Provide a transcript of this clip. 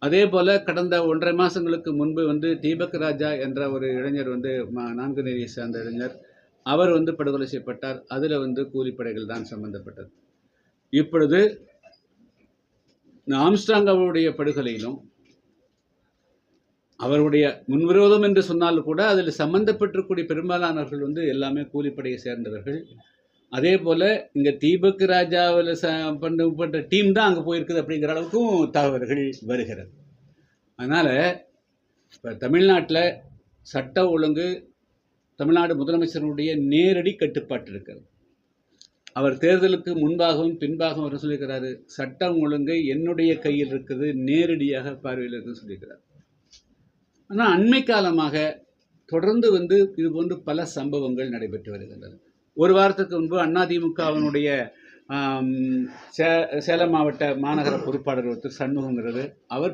அதே போல் கடந்த 1.5 மாதங்களுக்கு முன்பு தீபக் ராஜா என்ற ஒரு இளைஞர் நான்குநேரியை சார்ந்த இளைஞர் அவர் படுகொலை செய்யப்பட்டார். அதில் கூலிப்படைகள் தான் சம்பந்தப்பட்டது. இப்பொழுது ஆம்ஸ்ட்ராங் அவருடைய படுகொலையிலும் அவருடைய முன்விரோதம் என்று சொன்னாலும் கூட அதில் சம்பந்தப்பட்டிருக்கூடிய பெரும்பாலானவர்கள் எல்லாமே கூலிப்படையை சேர்ந்தவர்கள். அதே போல் இங்கே தீபக் ராஜாவில் பண்ணுற டீம் தான் அங்கே போயிருக்குது அப்படிங்கிற அளவுக்கும் தகவல்கள் வருகிறது. அதனால் இப்போ தமிழ்நாட்டில் சட்ட ஒழுங்கு தமிழ்நாடு முதலமைச்சருடைய நேரடி கட்டுப்பாட்டு இருக்கிறது. அவர் தேர்தலுக்கு முன்பாகவும் பின்பாகவும் அவர் சொல்லியிருக்கிறாரு, சட்டம் ஒழுங்கு என்னுடைய கையில் இருக்குது, நேரடியாக பார்வையில் இருக்குன்னு சொல்லியிருக்கிறார். ஆனால் அண்மை காலமாக தொடர்ந்து இது போன்று பல சம்பவங்கள் நடைபெற்று வருகின்றன. ஒரு வாரத்துக்கு முன்பு அதிமுகவினுடைய சேலம் மாவட்ட மாநகர பொறுப்பாளர் ஒருத்தர் சண்முகங்கிறது அவர்